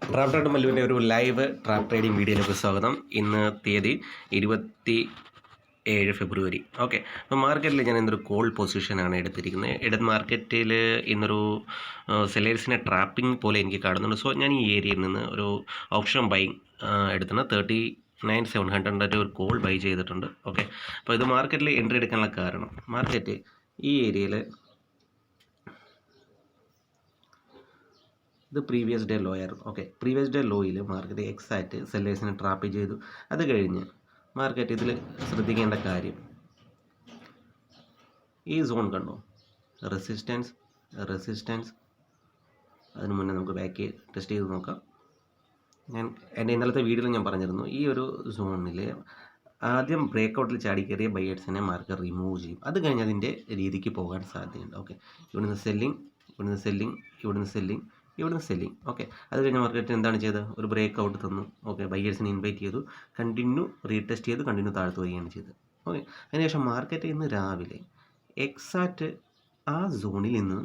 Trap trade മല്ലുവിൻ്റെ ഒരു live trap trading വീഡിയോയിലേക്ക് സ്വാഗതം. ഇന്ന് തീയതി 27 ഫെബ്രുവരി. ഓക്കെ, അപ്പോൾ മാർക്കറ്റിൽ ഞാൻ ഇന്നൊരു കോൾ പൊസിഷനാണ് എടുത്തിരിക്കുന്നത്. മാർക്കറ്റിൽ ഇന്നൊരു സെല്ലേഴ്സിനെ ട്രാപ്പിംഗ് പോലെ എനിക്ക് കാണുന്നുണ്ട്. സോ ഞാൻ ഈ ഏരിയയിൽ നിന്ന് ഒരു ഓപ്ഷൻ ബൈങ് എടുത്തിട്ട് 39,700 ഒരു കോൾ ബൈ ചെയ്തിട്ടുണ്ട്. ഓക്കെ, അപ്പോൾ ഇത് മാർക്കറ്റിൽ എൻട്രി എടുക്കാനുള്ള കാരണം, മാർക്കറ്റ് ഈ ഏരിയയിൽ ഇത് പ്രീവിയസ് ഡേ ലോ ആയിരുന്നു. ഓക്കെ, പ്രീവിയസ് ഡേ ലോയിൽ മാർക്കറ്റ് എക്സാക്റ്റ് സെല്ലേഴ്സിനെ ട്രാപ്പ് ചെയ്തു. അത് കഴിഞ്ഞ് മാർക്കറ്റ് ഇതിൽ ശ്രദ്ധിക്കേണ്ട കാര്യം, ഈ സോൺ കണ്ടോ, റെസിസ്റ്റൻസ്. അതിന് മുന്നേ നമുക്ക് ബാക്ക് ടെസ്റ്റ് ചെയ്ത് നോക്കാം. ഞാൻ എൻ്റെ ഇന്നലത്തെ വീഡിയോയിൽ ഞാൻ പറഞ്ഞിരുന്നു, ഈ ഒരു സോണിൽ ആദ്യം ബ്രേക്കൗട്ടിൽ ചാടി കയറിയ ബയേഴ്സിനെ മാർക്കറ്റ് റിമൂവ് ചെയ്യും. അത് കഴിഞ്ഞ് അതിൻ്റെ രീതിക്ക് പോകാൻ സാധ്യതയുണ്ട്. ഓക്കെ, ഇവിടുന്ന് സെല്ലിങ്, ഇവിടുന്ന് സെല്ലിങ്. ഓക്കെ, അത് കഴിഞ്ഞ് മാർക്കറ്റ് എന്താണ് ചെയ്തത്, ഒരു ബ്രേക്ക് ഔട്ട് തന്നു. ഓക്കെ, ബയേഴ്സിനെ ഇൻവൈറ്റ് ചെയ്തു, കണ്ടിന്യൂ റീടെസ്റ്റ് ചെയ്തു, കണ്ടിന്യൂ താഴ്ത്തു വരികയാണ് ചെയ്തത്. ഓക്കെ, അതിനുശേഷം മാർക്കറ്റ് ഇന്ന് രാവിലെ എക്സാക്റ്റ് ആ സോണിൽ നിന്ന്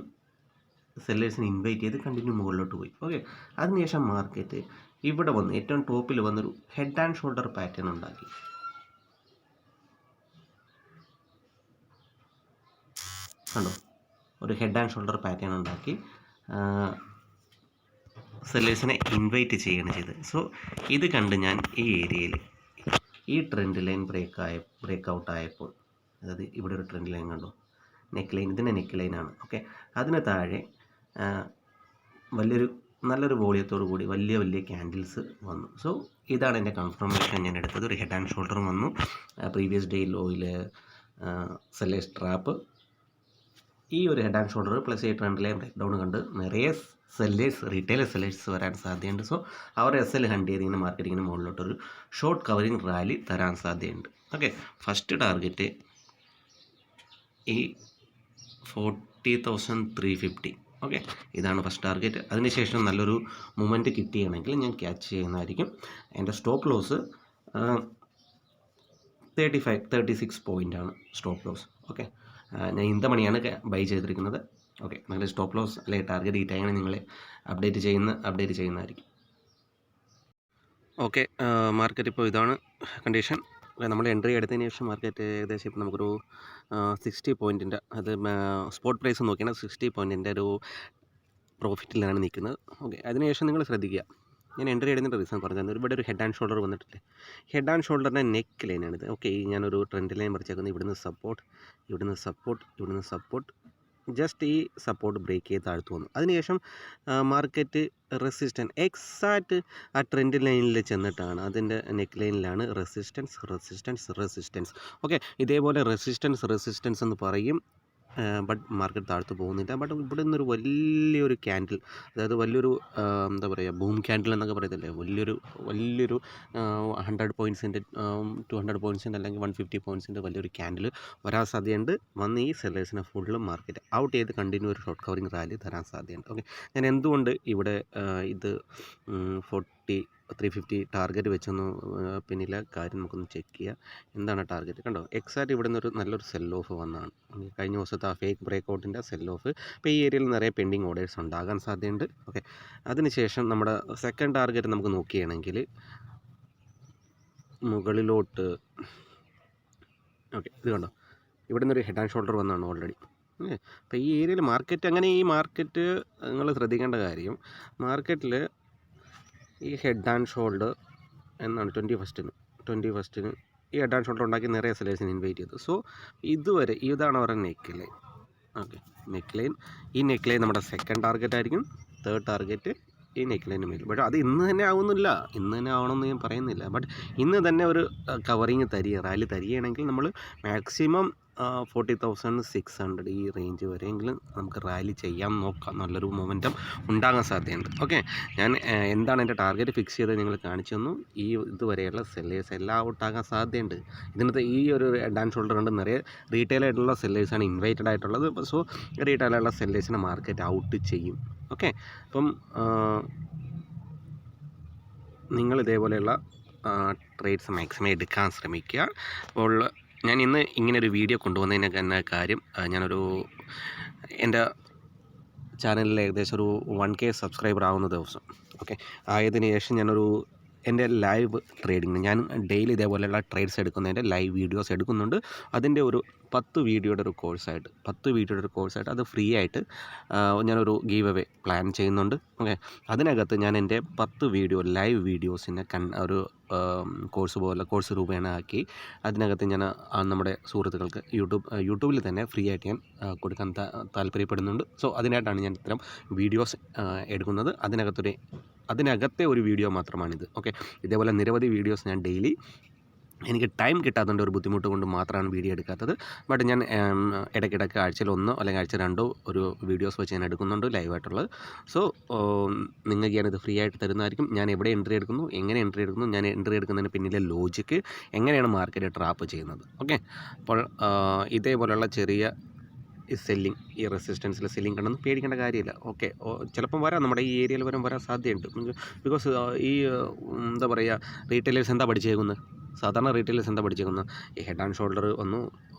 സെല്ലേഴ്സിനെ ഇൻവൈറ്റ് ചെയ്ത് കണ്ടിന്യൂ മുകളിലോട്ട് പോയി. ഓക്കെ, അതിനുശേഷം മാർക്കറ്റ് ഇവിടെ വന്ന് ഏറ്റവും ടോപ്പിൽ വന്നൊരു ഹെഡ് ആൻഡ് ഷോൾഡർ പാറ്റേൺ ഉണ്ടാക്കി. കണ്ടോ, ഒരു ഹെഡ് ആൻഡ് ഷോൾഡർ പാറ്റേൺ ഉണ്ടാക്കി സെല്ലേഴ്സിനെ ഇൻവൈറ്റ് ചെയ്യുകയാണ് ചെയ്തത്. സോ ഇത് കണ്ട് ഞാൻ ഈ ഏരിയയിൽ ഈ ട്രെൻഡ് ലൈൻ ബ്രേക്ക് ഔട്ട് ആയപ്പോൾ, അതായത് ഇവിടെ ഒരു ട്രെൻഡ് ലൈൻ കണ്ടോ, നെക്ക് ലൈൻ, ഇതിൻ്റെ നെക്ക് ലൈനാണ്. ഓക്കെ, അതിന് താഴെ നല്ലൊരു വോളിയത്തോടു കൂടി വലിയ ക്യാൻഡിൽസ് വന്നു. സോ ഇതാണ് എൻ്റെ കൺഫർമേഷൻ ഞാൻ എടുത്തത്. ഒരു ഹെഡ് ആൻഡ് ഷോൾഡർ വന്നു, പ്രീവിയസ് ഡേ ലോയിൽ സെല്ലേഴ്സ് ട്രാപ്പ്, ഈ ഒരു ഹെഡ് ആൻഡ് ഷോൾഡർ പ്ലസ് ഈ ട്രെൻഡ് ലൈൻ ബ്രേക്ക് ഡൗൺ കണ്ട് നിറയെ റീറ്റെയിൽ സെല്ലേഴ്സ് വരാൻ സാധ്യതയുണ്ട്. സോ അവർ SL ഹണ്ട് ചെയ്ത് ഇങ്ങനെ മാർക്കറ്റിങ്ങിന് മുകളിലോട്ടൊരു ഷോർട്ട് കവറിങ് റാലി തരാൻ സാധ്യതയുണ്ട്. ഓക്കെ, ഫസ്റ്റ് ടാർഗറ്റ് ഈ 40,350. ഓക്കെ, ഇതാണ് ഫസ്റ്റ് ടാർഗറ്റ്. അതിനുശേഷം നല്ലൊരു മൂമെൻറ്റ് കിട്ടുകയാണെങ്കിൽ ഞാൻ ക്യാച്ച് ചെയ്യുന്നതായിരിക്കും. എൻ്റെ സ്റ്റോപ്പ് ലോസ് 36 പോയിൻ്റാണ് സ്റ്റോപ്പ് ലോസ്. ഓക്കെ, ഞാൻ ഇന്ത മണിയാണ് ബൈ ചെയ്തിരിക്കുന്നത്. ഓക്കെ, നിങ്ങളുടെ സ്റ്റോപ്പ് ലോസ് അല്ലെങ്കിൽ ടാർഗറ്റ് ഡീറ്റെയിലാണ് നിങ്ങളെ അപ്ഡേറ്റ് ചെയ്യുന്നതായിരിക്കും. ഓക്കെ, മാർക്കറ്റ് ഇപ്പോൾ ഇതാണ് കണ്ടീഷൻ. നമ്മൾ എൻട്രി എടുത്തതിന് ശേഷം മാർക്കറ്റ് ഏകദേശം ഇപ്പോൾ നമുക്കൊരു 60 പോയിൻറ്റിൻ്റെ, അത് സ്പോട്ട് പ്രൈസ് നോക്കിയാൽ 60 പോയിൻറ്റിൻ്റെ ഒരു പ്രോഫിറ്റിലാണ് നിൽക്കുന്നത്. ഓക്കെ, അതിനുശേഷം നിങ്ങൾ ശ്രദ്ധിക്കുക, ഞാൻ എൻട്രി എടുത്തിട്ട് റീസൺ പറഞ്ഞു. ഇവിടെ ഒരു ഹെഡ് ആൻഡ് ഷോൾഡർ വന്നിട്ടില്ലേ, ഹെഡ് ആൻഡ് ഷോൾഡറിൻ്റെ നെക്ക് ലൈനാണിത്. ഓക്കെ, ഞാനൊരു ട്രെൻഡ് ലൈൻ പറിച്ചേക്കുന്നത്, ഇവിടുന്ന് സപ്പോർട്ട്, ജസ്റ്റ് ഈ സപ്പോർട്ട് ബ്രേക്ക് ചെയ്ത് താഴ്ത്തു വന്നു. അതിനുശേഷം മാർക്കറ്റ് എക്സാക്റ്റ് ആ ട്രെൻഡ് ലൈനിൽ ചെന്നിട്ടാണ്, അതിൻ്റെ നെക്ക് ലൈനിലാണ് റെസിസ്റ്റൻസ്. ഓക്കെ, ഇതേപോലെ റെസിസ്റ്റൻസ് എന്ന് പറയും, ബട്ട് മാർക്കറ്റ് താഴ്ത്തു പോകുന്നില്ല. ബട്ട് ഇവിടെ നിന്നൊരു വലിയൊരു ക്യാൻഡിൽ, അതായത് വലിയൊരു എന്താ പറയുക, ബൂം ക്യാൻഡിൽ എന്നൊക്കെ പറയത്തില്ലേ, വലിയൊരു 100 പോയിൻറ്റ്സിൻ്റെ 200 പോയിൻറ്റ്സിൻ്റെ അല്ലെങ്കിൽ 150 പോയിൻറ്റ്സിൻ്റെ വലിയൊരു ക്യാൻഡിൽ വരാൻ സാധ്യതയുണ്ട്. വന്ന് ഈ സെല്ലേഴ്സിനെ ഫുള്ള് മാർക്കറ്റ് ഔട്ട് ചെയ്ത് കണ്ടിന്യൂ ഒരു ഷോർട്ട് കവറിങ് റാലി തരാൻ സാധ്യതയുണ്ട്. ഓക്കെ, ഞാൻ എന്തുകൊണ്ട് ഇവിടെ ഇത് 350 ടാർഗറ്റ് വെച്ചൊന്ന് പിന്നിലെ കാര്യം നമുക്കൊന്ന് ചെക്ക് ചെയ്യാം. എന്താണ് ടാർഗറ്റ് കണ്ടോ, എക്സാക്റ്റ് ഇവിടെ നിന്നൊരു നല്ലൊരു സെൽ ഓഫ് വന്നതാണ്. കഴിഞ്ഞ ദിവസത്തെ ആ ഫേക്ക് ബ്രേക്ക് ഔട്ടിൻ്റെ സെൽ ഓഫ്. ഇപ്പോൾ ഈ ഏരിയയിൽ നിറയെ പെൻഡിങ് ഓർഡേഴ്സ് ഉണ്ടാകാൻ സാധ്യതയുണ്ട്. ഓക്കെ, അതിനുശേഷം നമ്മുടെ സെക്കൻഡ് ടാർഗറ്റ് നമുക്ക് നോക്കുകയാണെങ്കിൽ മുകളിലോട്ട്, ഓക്കെ, ഇത് കണ്ടോ, ഇവിടെ നിന്നൊരു ഹെഡ് ആൻഡ് ഷോൾഡർ വന്നതാണ് ഓൾറെഡി. അപ്പോൾ ഈ ഏരിയയിൽ മാർക്കറ്റ് നിങ്ങൾ ശ്രദ്ധിക്കേണ്ട കാര്യം, മാർക്കറ്റിൽ ഈ ഹെഡ് ആൻഡ് ഷോൾഡർ എന്നാണ് 21ന് ഈ ഹെഡ് ആൻഡ് ഷോൾഡർ ഉണ്ടാക്കി നിറയെ സെല്ലേഴ്സിനെ ഇൻവൈറ്റ് ചെയ്തു. സോ ഇതുവരെ ഇതാണ് അവരുടെ നെക്ക് ലൈൻ. ഓക്കെ, ഈ നെക്ക് ലൈൻ നമ്മുടെ സെക്കൻഡ് ടാർഗറ്റ് ആയിരിക്കും. തേർഡ് ടാർഗറ്റ് ഈ നെക്ക് ലൈന് മേലും. പക്ഷേ അത് ഇന്ന് തന്നെ ആവണമെന്ന് ഞാൻ പറയുന്നില്ല. ബട്ട് ഇന്ന് തന്നെ ഒരു കവറിങ് റാലി തരികയാണെങ്കിൽ നമ്മൾ മാക്സിമം 40,600 ഈ റേഞ്ച് വരെയെങ്കിലും നമുക്ക് റാലി ചെയ്യാൻ നോക്കാം. നല്ലൊരു മൊമെൻറ്റം ഉണ്ടാകാൻ സാധ്യതയുണ്ട്. ഓക്കെ, ഞാൻ എന്താണ് എൻ്റെ ടാർഗറ്റ് ഫിക്സ് ചെയ്തത് നിങ്ങൾ കാണിച്ചു തന്നു. ഈ ഇതുവരെയുള്ള സെല്ലേഴ്സ് എല്ലാം ഔട്ടാകാൻ സാധ്യതയുണ്ട്. ഇതിനകത്ത് ഈ ഒരു ഹെഡ് ആൻഡ് ഷോൾഡർ കൊണ്ട് നിറയെ റീറ്റെയിലായിട്ടുള്ള സെല്ലേഴ്സാണ് ഇൻവൈറ്റഡ് ആയിട്ടുള്ളത്. സോ റീറ്റെയിലായിട്ടുള്ള സെല്ലേഴ്സിനെ മാർക്കറ്റ് ഔട്ട് ചെയ്യും. ഓക്കെ, അപ്പം നിങ്ങൾ ഇതേപോലെയുള്ള ട്രേഡ്സ് മാക്സിമം എടുക്കാൻ ശ്രമിക്കുക. അപ്പോൾ ഞാൻ ഇന്ന് ഇങ്ങനൊരു വീഡിയോ കൊണ്ടുവന്നതിന് കാര്യം, എൻ്റെ ചാനലിൽ ഏകദേശം ഒരു 1K സബ്സ്ക്രൈബർ ആവുന്ന ദിവസം. ഓക്കെ, ആയതിനു ശേഷം ഞാനൊരു എൻ്റെ ലൈവ് ട്രേഡിംഗ്, ഞാൻ ഡെയിലി ഇതേപോലെയുള്ള ട്രേഡ്സ് എടുക്കുന്നതിൻ്റെ ലൈവ് വീഡിയോസ് എടുക്കുന്നുണ്ട്. അതിൻ്റെ ഒരു 10 വീഡിയോയുടെ ഒരു കോഴ്സായിട്ട് അത് ഫ്രീ ആയിട്ട് ഞാനൊരു ഗീവ് അവേ പ്ലാൻ ചെയ്യുന്നുണ്ട്. ഓക്കെ, അതിനകത്ത് ഞാൻ എൻ്റെ 10 ലൈവ് വീഡിയോസിനെ ഒരു കോഴ്സ് രൂപേണ ആക്കി അതിനകത്ത് ഞാൻ നമ്മുടെ സുഹൃത്തുക്കൾക്ക് യൂട്യൂബിൽ തന്നെ ഫ്രീ ആയിട്ട് ഞാൻ കൊടുക്കാൻ താല്പര്യപ്പെടുന്നുണ്ട്. സോ അതിനായിട്ടാണ് ഞാൻ ഇത്തരം വീഡിയോസ് എടുക്കുന്നത്. അതിനകത്തെ ഒരു വീഡിയോ മാത്രമാണിത്. ഓക്കെ, ഇതേപോലെ നിരവധി വീഡിയോസ് ഞാൻ ഡെയിലി, എനിക്ക് ടൈം കിട്ടാത്തതിൻ്റെ ഒരു ബുദ്ധിമുട്ട് കൊണ്ട് മാത്രമാണ് വീഡിയോ എടുക്കാത്തത്. ബട്ട് ഞാൻ ഇടയ്ക്കിടയ്ക്ക് ആഴ്ചയിൽ 1 അല്ലെങ്കിൽ ആഴ്ച 2 ഒരു വീഡിയോസ് വെച്ച് ഞാൻ എടുക്കുന്നുണ്ട് ലൈവായിട്ടുള്ളത്. സോ നിങ്ങൾക്ക് ഞാനിത് ഫ്രീ ആയിട്ട് തരുന്നതായിരിക്കും. ഞാൻ എവിടെ എൻട്രി എടുക്കുന്നു, എങ്ങനെ എൻട്രി എടുക്കുന്നു, ഞാൻ എൻട്രി എടുക്കുന്നതിന് പിന്നിലെ ലോജിക്ക്, എങ്ങനെയാണ് മാർക്കറ്റ് ട്രാപ്പ് ചെയ്യുന്നത്. ഓക്കെ, അപ്പോൾ ഇതേപോലെയുള്ള ചെറിയ സെല്ലിങ്, ഈ റെസിസ്റ്റൻസിൽ സെല്ലിങ് കണ്ടൊന്നും പേടിക്കേണ്ട കാര്യമില്ല. ഓക്കെ, ചിലപ്പം വരാം, നമ്മുടെ ഈ ഏരിയയിൽ വരാൻ സാധ്യതയുണ്ട്. ബിക്കോസ് ഈ എന്താ പറയുക, റീറ്റെയിലേഴ്സ് എന്താ പഠിച്ചേക്കുന്നത്, സാധാരണ റീറ്റെയിലേഴ്സ് എന്താ പഠിച്ചേക്കുന്നത്, ഈ ഹെഡ് ആൻഡ് ഷോൾഡർ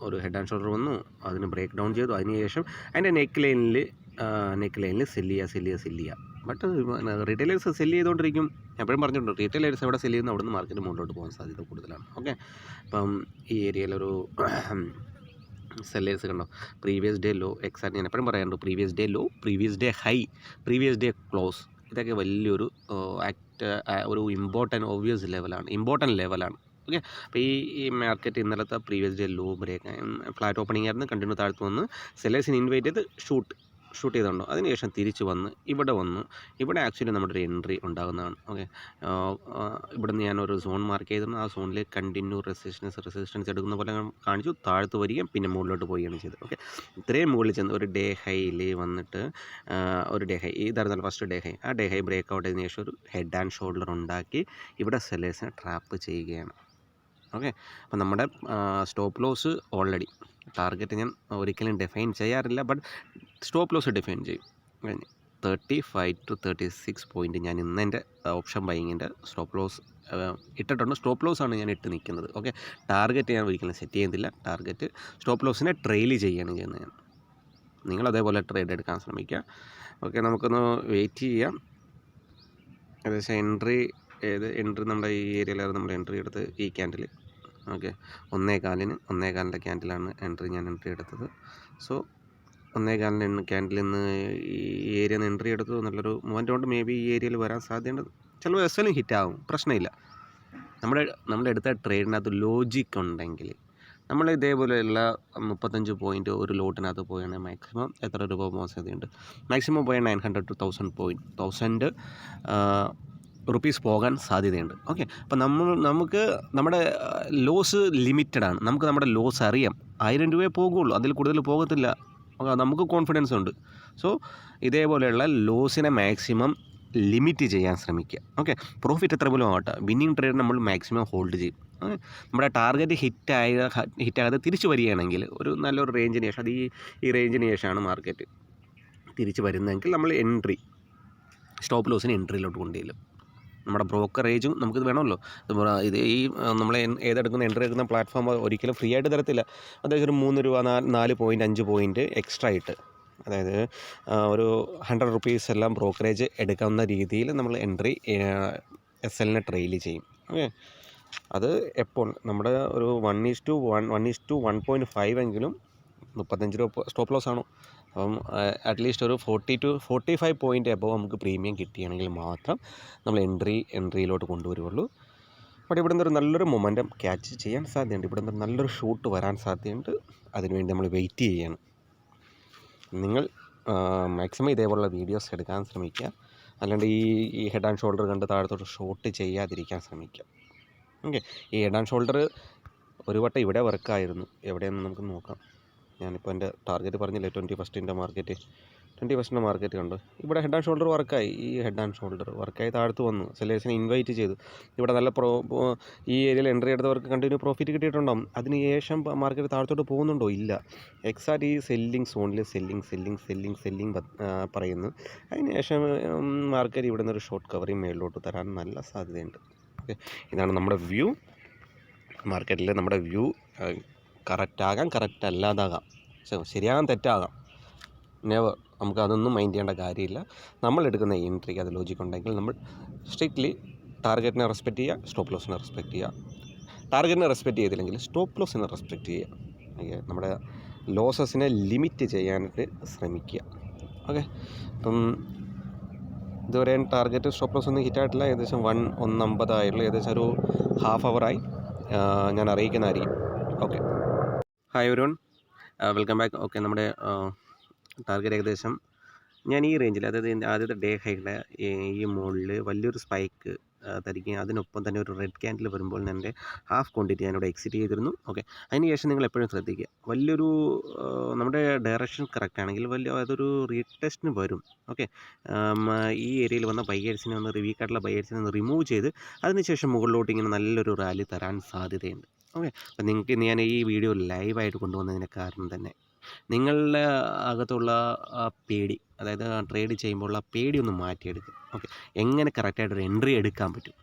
വന്നു, അതിന് ബ്രേക്ക് ഡൗൺ ചെയ്തു, അതിനുശേഷം അതിൻ്റെ നെക്ക് ലൈനിൽ സെല്ല് ചെയ്യുക. ബട്ട് റീറ്റെയിലേഴ്സ് സെല്ല് ചെയ്തുകൊണ്ടിരിക്കും. എപ്പോഴും പറഞ്ഞിട്ടുണ്ട്, റീറ്റെയിലേഴ്സ് എവിടെ സെല്ല് ചെയ്യുന്നു അവിടുന്ന് മാർക്കറ്റ് മുകളിലോട്ട് പോകാൻ സാധ്യത കൂടുതലാണ്. ഓക്കെ, അപ്പം ഈ ഏരിയയിലൊരു സെല്ലേഴ്സ് കണ്ടോ, പ്രീവിയസ് ഡേ ലോ, എക്സാക്ട് ഞാൻ എപ്പോഴും പറയാറുണ്ട്, previous day low, previous day high, previous day close, ഇതൊക്കെ വലിയൊരു ഒരു ഇമ്പോർട്ടൻറ്റ് ലെവലാണ്. ഓക്കെ, അപ്പോൾ ഈ മാർക്കറ്റ് ഇന്നലത്തെ previous day low break, flat opening ആയിരുന്നു, കണ്ടിന്യൂ താഴ്ത്തു വന്ന് സെല്ലേഴ്സിന് ഇൻവൈറ്റ് ചെയ്ത് ഷൂട്ട് ചെയ്തുണ്ടോ, അതിനുശേഷം തിരിച്ച് വന്ന് ഇവിടെ ആക്ച്വലി നമ്മുടെ ഒരു എൻട്രി ഉണ്ടാകുന്നതാണ്. ഓക്കെ, ഇവിടെ നിന്ന് ഞാനൊരു സോൺ മാർക്ക് ചെയ്തിരുന്നു, ആ സോണിൽ കണ്ടിന്യൂ റെസിസ്റ്റൻസ് എടുക്കുന്ന പോലെ കാണിച്ചു, താഴ്ത്ത് വരികയും പിന്നെ മുകളിലോട്ട് പോവുകയാണ് ചെയ്തത്. ഓക്കെ, ഇത്രയും മുകളിൽ ചെന്ന് ഒരു ഡേ ഹൈയിൽ വന്നിട്ട് ഇതായിരുന്നല്ലോ ഫസ്റ്റ് ഡേ ഹൈ, ആ ഡേ ഹൈ ബ്രേക്ക് ഔട്ട് ചെയ്തതിനു ശേഷം ഒരു ഹെഡ് ആൻഡ് ഷോൾഡർ ഉണ്ടാക്കി ഇവിടെ സെല്ലേഴ്സിനെ ട്രാപ്പ് ചെയ്യുകയാണ്. ഓക്കെ, അപ്പം നമ്മുടെ സ്റ്റോപ്പ് ലോസ് ഓൾറെഡി, ടാർഗറ്റ് ഞാൻ ഒരിക്കലും ഡിഫൈൻ ചെയ്യാറില്ല, ബട്ട് സ്റ്റോപ്പ് ലോസ് ഡിഫൈൻ ചെയ്യും. 35 to 36 പോയിൻറ്റ് ഞാൻ ഇന്ന് എൻ്റെ ഓപ്ഷൻ ബൈങ്ങിൻ്റെ സ്റ്റോപ്പ് ലോസ് ഇട്ടിട്ടുണ്ട്. സ്റ്റോപ്പ് ലോസാണ് ഞാൻ ഇട്ട് നിൽക്കുന്നത്. ഓക്കെ, ടാർഗറ്റ് ഞാൻ ഒരിക്കലും സെറ്റ് ചെയ്യുന്നില്ല. ടാർഗറ്റ് സ്റ്റോപ്പ് ലോസിനെ ട്രെയിൽ ചെയ്യുകയാണ് ചെയ്യുന്നത് ഞാൻ. നിങ്ങൾ അതേപോലെ ട്രേഡ് എടുക്കാൻ ശ്രമിക്കുക. ഓക്കെ, നമുക്കൊന്ന് വെയിറ്റ് ചെയ്യാം. ഏകദേശം എൻട്രി നമ്മുടെ ഈ ഏരിയയിലായിരുന്നു നമ്മൾ എൻട്രി എടുത്ത് ഈ ക്യാൻഡിൽ. ഓക്കെ, 1.4 ക്യാൻഡിലാണ് ഞാൻ എൻട്രി എടുത്തത്. സോ 1.4 ക്യാൻഡിൽ നിന്ന് ഈ ഏരിയ എൻട്രി എടുത്തത് നല്ലൊരു മൂവ്മെൻറ്റ് കൊണ്ട് മേ ബി ഈ ഏരിയയിൽ വരാൻ സാധ്യതയുണ്ട്. ചിലപ്പോൾ എസ്എലും ഹിറ്റാകും, പ്രശ്നമില്ല. നമ്മുടെ എടുത്ത ട്രേഡിനകത്ത് ലോജിക്ക് ഉണ്ടെങ്കിൽ നമ്മൾ ഇതേപോലെയുള്ള 35 പോയിൻറ്റ് ഒരു ലോട്ടിനകത്ത് പോവുകയാണെങ്കിൽ മാക്സിമം എത്ര രൂപ പോകാൻ സാധ്യതയുണ്ട്, മാക്സിമം പോയാൽ 900 to 1000 റുപ്പീസ് പോകാൻ സാധ്യതയുണ്ട്. ഓക്കെ, അപ്പം നമുക്ക് നമ്മുടെ ലോസ് ലിമിറ്റഡാണ്. നമുക്ക് നമ്മുടെ ലോസ് അറിയാം, 1000 രൂപയെ പോകുള്ളൂ, അതിൽ കൂടുതൽ പോകത്തില്ല. നമുക്ക് കോൺഫിഡൻസ് ഉണ്ട്. സോ ഇതേപോലെയുള്ള ലോസിനെ മാക്സിമം ലിമിറ്റ് ചെയ്യാൻ ശ്രമിക്കുക. ഓക്കെ, പ്രോഫിറ്റ് എത്ര പോലും ആവട്ടെ, വിന്നിങ് ട്രേഡ് നമ്മൾ മാക്സിമം ഹോൾഡ് ചെയ്യും. നമ്മുടെ ടാർഗറ്റ് ഹിറ്റാകാതെ തിരിച്ചു വരികയാണെങ്കിൽ ഒരു നല്ലൊരു റേഞ്ചിന് ശേഷം, അത് ഈ റേഞ്ചിന് ശേഷമാണ് മാർക്കറ്റ് തിരിച്ച് വരുന്നതെങ്കിൽ നമ്മൾ സ്റ്റോപ്പ് ലോസിന് എൻട്രിയിലോട്ട് കൊണ്ടുചെല്ലും. നമ്മുടെ ബ്രോക്കറേജും നമുക്കിത് വേണമല്ലോ. ഇത് നമ്മൾ ഏതെടുക്കുന്ന എൻട്രി എടുക്കുന്ന പ്ലാറ്റ്ഫോം ഒരിക്കലും ഫ്രീ ആയിട്ട് തരത്തില്ല. അതായത് ഒരു 3 രൂപ 4 പോയിൻറ്റ് 5 പോയിൻറ്റ് എക്സ്ട്രാ ആയിട്ട്, അതായത് ഒരു 100 റുപ്പീസ് എല്ലാം ബ്രോക്കറേജ് എടുക്കാവുന്ന രീതിയിൽ നമ്മൾ എൻട്രി എസ്എല്ലിനെ ട്രെയിൽ ചെയ്യും. ഓക്കെ, അത് എപ്പോൾ നമ്മുടെ ഒരു 1:1 എങ്കിലും 35 രൂപ സ്റ്റോപ്പ് ലോസ് ആണോ, അപ്പം അറ്റ്ലീസ്റ്റ് ഒരു 40 to 45 പോയിൻറ്റ് എബോവ് നമുക്ക് പ്രീമിയം കിട്ടുകയാണെങ്കിൽ മാത്രം നമ്മൾ എൻട്രിയിലോട്ട് കൊണ്ടുവരുള്ളൂ. ബട്ട് ഇവിടെ നിന്നൊരു നല്ലൊരു മൊമെൻറ്റം ക്യാച്ച് ചെയ്യാൻ സാധ്യതയുണ്ട്, ഇവിടെ നിന്ന് നല്ലൊരു ഷൂട്ട് വരാൻ സാധ്യതയുണ്ട്. അതിനുവേണ്ടി നമ്മൾ വെയിറ്റ് ചെയ്യണം. നിങ്ങൾ മാക്സിമം ഇതേപോലുള്ള വീഡിയോസ് എടുക്കാൻ ശ്രമിക്കുക, അല്ലാണ്ട് ഈ ഹെഡ് ആൻഡ് ഷോൾഡർ കണ്ട് താഴത്തോട്ട് ഷോട്ട് ചെയ്യാതിരിക്കാൻ ശ്രമിക്കുക. ഓക്കെ, ഈ ഹെഡ് ആൻഡ് ഷോൾഡർ ഒരു വട്ടം ഇവിടെ വർക്കായിരുന്നു, എവിടെയെന്ന് നമുക്ക് നോക്കാം. ഞാനിപ്പോൾ എൻ്റെ ടാർഗറ്റ് പറഞ്ഞില്ലേ 21st മാർക്കറ്റ് കണ്ടു. ഇവിടെ ഹെഡ് ആൻഡ് ഷോൾഡർ വർക്കായി, ഈ ഹെഡ് ആൻഡ് ഷോൾഡർ വർക്കായി താഴ്ത്തു വന്നു, സെല്ലേഴ്സിനെ ഇൻവൈറ്റ് ചെയ്തു. ഇവിടെ നല്ല ഈ ഏരിയയിൽ എൻട്രി എടുത്തവർക്ക് കണ്ടിന്യൂ പ്രോഫിറ്റ് കിട്ടിയിട്ടുണ്ടാകും. അതിനുശേഷം മാർക്കറ്റ് താഴത്തോട്ട് പോകുന്നുണ്ടോ? ഇല്ല. എക്സാക്ട് ഈ സെല്ലിങ് സോണിൽ സെല്ലിങ് പറയുന്നു. അതിനുശേഷം മാർക്കറ്റ് ഇവിടെ നിന്നൊരു ഷോർട്ട് കവറിങ് മേളിലോട്ട് തരാൻ നല്ല സാധ്യതയുണ്ട്. ഓക്കെ, ഇതാണ് നമ്മുടെ വ്യൂ. മാർക്കറ്റിൽ നമ്മുടെ വ്യൂ കറക്റ്റ് ആകാം, കറക്റ്റ് അല്ലാതാകാം, ശരിയാകാം, തെറ്റാകാം. നെവർ. നമുക്ക് അതൊന്നും മൈൻഡ് ചെയ്യേണ്ട കാര്യമില്ല. നമ്മളെടുക്കുന്ന എൻട്രിക്ക് അത് ലോജിക്ക് ഉണ്ടെങ്കിൽ നമ്മൾ സ്ട്രിക്ട്ലി ടാർഗറ്റിനെ റെസ്പെക്റ്റ് ചെയ്യുക, സ്റ്റോപ്പ് ലോസിനെ റെസ്പെക്റ്റ് ചെയ്യുക. ടാർഗറ്റിനെ റെസ്പെക്റ്റ് ചെയ്തില്ലെങ്കിൽ സ്റ്റോപ്പ് ലോസിനെ റെസ്പെക്റ്റ് ചെയ്യുക. ഓക്കെ, നമ്മുടെ ലോസസിനെ ലിമിറ്റ് ചെയ്യാനായിട്ട് ശ്രമിക്കുക. ഓക്കെ, അപ്പം ഇതുവരെ ടാർഗറ്റ് സ്റ്റോപ്പ് ലോസ് ഒന്നും ഹിറ്റായിട്ടില്ല. ഏകദേശം 1:50 ആയിട്ടുള്ള ഏകദേശം ഒരു ഹാഫ് അവറായി. ഞാൻ അറിയിക്കുന്നതായിരിക്കും. Okay, hi everyone, welcome back. Okay, നമ്മുടെ ടാർഗറ്റ് ഏകദേശം ഞാൻ ഈ റേഞ്ചിൽ, അതായത് ആദ്യത്തെ ഡേ ഹൈയുടെ ഈ മുകളിൽ വലിയൊരു സ്പൈക്ക് തരികയും അതിനൊപ്പം തന്നെ ഒരു റെഡ് ക്യാൻഡിൽ വരുമ്പോൾ എൻ്റെ ഹാഫ് ക്വാണ്ടിറ്റി ഞാനിവിടെ എക്സിറ്റ് ചെയ്തിരുന്നു. ഓക്കെ, അതിനുശേഷം നിങ്ങൾ എപ്പോഴും ശ്രദ്ധിക്കുക, വലിയൊരു നമ്മുടെ ഡയറക്ഷൻ കറക്റ്റ് ആണെങ്കിൽ അതൊരു റീടെസ്റ്റിന് വരും. ഓക്കെ, ഈ ഏരിയയിൽ വന്ന ബയേഴ്സിനെ ഒന്ന് വീക്കായിട്ടുള്ള ബയേഴ്സിനെ ഒന്ന് റിമൂവ് ചെയ്ത് അതിനുശേഷം മുകളിലോട്ട് ഇങ്ങനെ നല്ലൊരു റാലി തരാൻ സാധ്യതയുണ്ട്. ഓക്കെ, അപ്പം നിങ്ങൾക്ക് ഞാൻ ഈ വീഡിയോ ലൈവായിട്ട് കൊണ്ടുവന്നതിന് കാരണം തന്നെ നിങ്ങളുടെ അകത്തുള്ള പേടി, അതായത് ട്രേഡ് ചെയ്യുമ്പോഴുള്ള പേടി ഒന്ന് മാറ്റിയെടുക്കുക. ഓക്കെ, എങ്ങനെ കറക്റ്റായിട്ടൊരു എൻട്രി എടുക്കാൻ പറ്റും.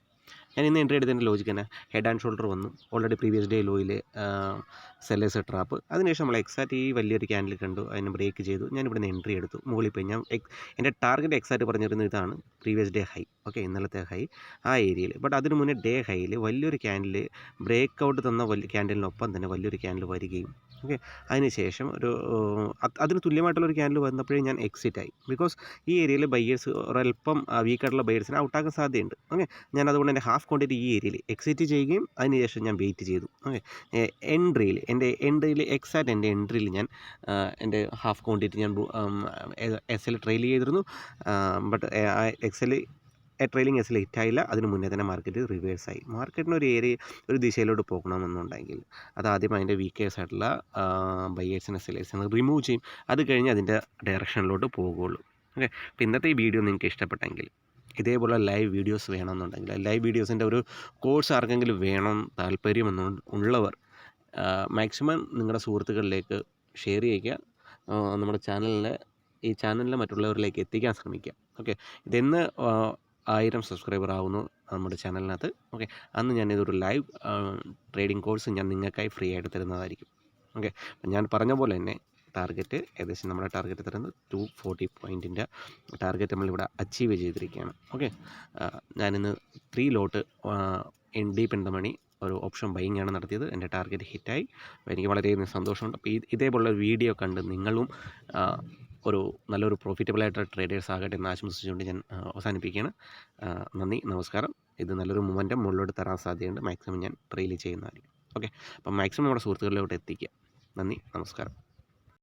ഞാൻ ഇന്ന് എൻട്രി എടുത്തതിൻ്റെ ലോജിക്ക് തന്നെ ഹെഡ് ആൻഡ് ഷോൾഡർ വന്നു. ഓൾറെഡി പ്രീവിയസ് ഡേ ലോയിൽ സെല്ലേഴ്സ് ട്രാപ്പ്. അതിനുശേഷം നമ്മൾ എക്സാക്റ്റ് ഈ വലിയൊരു ക്യാൻഡിൽ കണ്ടു, അതിനെ ബ്രേക്ക് ചെയ്തു. ഞാൻ ഇവിടെ നിന്ന് എൻട്രി എടുത്തു. മുകളിൽ പോയി ഞാൻ എൻ്റെ ടാർഗറ്റ് എക്സാക്റ്റ് പറഞ്ഞിരുന്നത് ഇതാണ്, പ്രീവിയസ് ഡേ ഹൈ. ഓക്കെ, ഇന്നലത്തെ ഹൈ ആ ഏരിയയിൽ. ബട്ട് അതിന് മുന്നേ ഡേ ഹൈയിൽ വലിയൊരു ക്യാൻഡിൽ ബ്രേക്ക് ഔട്ട് തന്ന വലിയ ക്യാൻഡിലിനൊപ്പം തന്നെ വലിയൊരു ക്യാൻഡിൽ വരികയും, ഓക്കെ, അതിനുശേഷം അതിന് തുല്യമായിട്ടുള്ളൊരു ക്യാൻഡിൽ വന്നപ്പോഴേ ഞാൻ എക്സിറ്റ് ആയി. ബിക്കോസ് ഈ ഏരിയയിൽ ബയ്യേഴ്സ് ഒരല്പം വീക്കായിട്ടുള്ള ബയ്യേഴ്സിനെ ഔട്ടാക്കാൻ സാധ്യതയുണ്ട്. ഓക്കെ, ഞാൻ അതുകൊണ്ട് എൻ്റെ ഹാഫ് ക്വാണ്ടിറ്റി ഈ ഏരിയയിൽ എക്സിറ്റ് ചെയ്യുകയും അതിനുശേഷം ഞാൻ വെയിറ്റ് ചെയ്തു. ഓക്കെ, എൻ്റെ എക്സാക്റ്റ് എൻ്റെ എൻട്രിയിൽ ഞാൻ എൻ്റെ ഹാഫ് ക്വാണ്ടിറ്റി ഞാൻ എസ് ട്രെയിൽ ചെയ്തിരുന്നു. ബട്ട് ട്രെയിലിംഗ് എസ് ഹിറ്റായില്ല. അതിന് മുന്നേ തന്നെ മാർക്കറ്റ് റിവേഴ്സായി. മാർക്കറ്റിന് ഒരു ദിശയിലോട്ട് പോകണമെന്നുണ്ടെങ്കിൽ അത് ആദ്യം അതിൻ്റെ വീക്കേഴ്സ് ആയിട്ടുള്ള ബയേഴ്സിനെ സെല്ലേഴ്സിനെ റിമൂവ് ചെയ്യും. അത് കഴിഞ്ഞ് അതിൻ്റെ ഡയറക്ഷനിലോട്ട് പോകുകയുള്ളൂ. ഓക്കെ, അപ്പോൾ ഇന്നത്തെ ഈ വീഡിയോ നിങ്ങൾക്ക് ഇഷ്ടപ്പെട്ടെങ്കിൽ ഇതേപോലെ ലൈവ് വീഡിയോസ് വേണമെന്നുണ്ടെങ്കിൽ, ലൈവ് വീഡിയോസിൻ്റെ ഒരു കോഴ്സ് ആർക്കെങ്കിലും വേണം താല്പര്യമുള്ളവർ മാക്സിമം നിങ്ങളുടെ സുഹൃത്തുക്കളിലേക്ക് ഷെയർ ചെയ്യുക. നമ്മുടെ ഈ ചാനലിനെ മറ്റുള്ളവരിലേക്ക് എത്തിക്കാൻ ശ്രമിക്കുക. ഓക്കെ, ഇതെന്ന് 1000 സബ്സ്ക്രൈബർ ആവുന്നു നമ്മുടെ ചാനലിനകത്ത്. ഓക്കെ, അന്ന് ഞാനിതൊരു ലൈവ് ട്രേഡിംഗ് കോഴ്സ് ഞാൻ നിങ്ങൾക്കായി ഫ്രീ ആയിട്ട് തരുന്നതായിരിക്കും. ഓക്കെ, ഞാൻ പറഞ്ഞ പോലെ തന്നെ ടാർഗറ്റ് ഏകദേശം നമ്മുടെ ടാർഗറ്റ് തരുന്നത് 240 പോയിൻറ്റിൻ്റെ ടാർഗറ്റ് നമ്മളിവിടെ അച്ചീവ് ചെയ്തിരിക്കുകയാണ്. ഓക്കെ, ഞാനിന്ന് 3 ലോട്ട് ഡീപ്പ് ഇൻ ദ മണി ഒരു ഓപ്ഷൻ ബൈയിങ് ആണ് നടത്തിയത്. എൻ്റെ ടാർഗറ്റ് ഹിറ്റായി. എനിക്ക് വളരെയധികം സന്തോഷമുണ്ട്. അപ്പോൾ ഇതേപോലുള്ള വീഡിയോ കണ്ട് നിങ്ങളും ഒരു നല്ലൊരു പ്രോഫിറ്റബിളായിട്ടുള്ള ട്രേഡേഴ്സ് ആകട്ടെ എന്ന് ആശംസിച്ചുകൊണ്ട് ഞാൻ അവസാനിപ്പിക്കുകയാണ്. നന്ദി, നമസ്കാരം. ഇത് നല്ലൊരു മൊമെൻറ്റം മുകളിലോട്ട് തരാൻ സാധ്യതയുണ്ട്. മാക്സിമം ഞാൻ ട്രെയിൽ ചെയ്യുന്നതായിരിക്കും. ഓക്കെ, അപ്പം മാക്സിമം നമ്മുടെ സുഹൃത്തുക്കളിലോട്ട് എത്തിക്കുക. നന്ദി, നമസ്കാരം.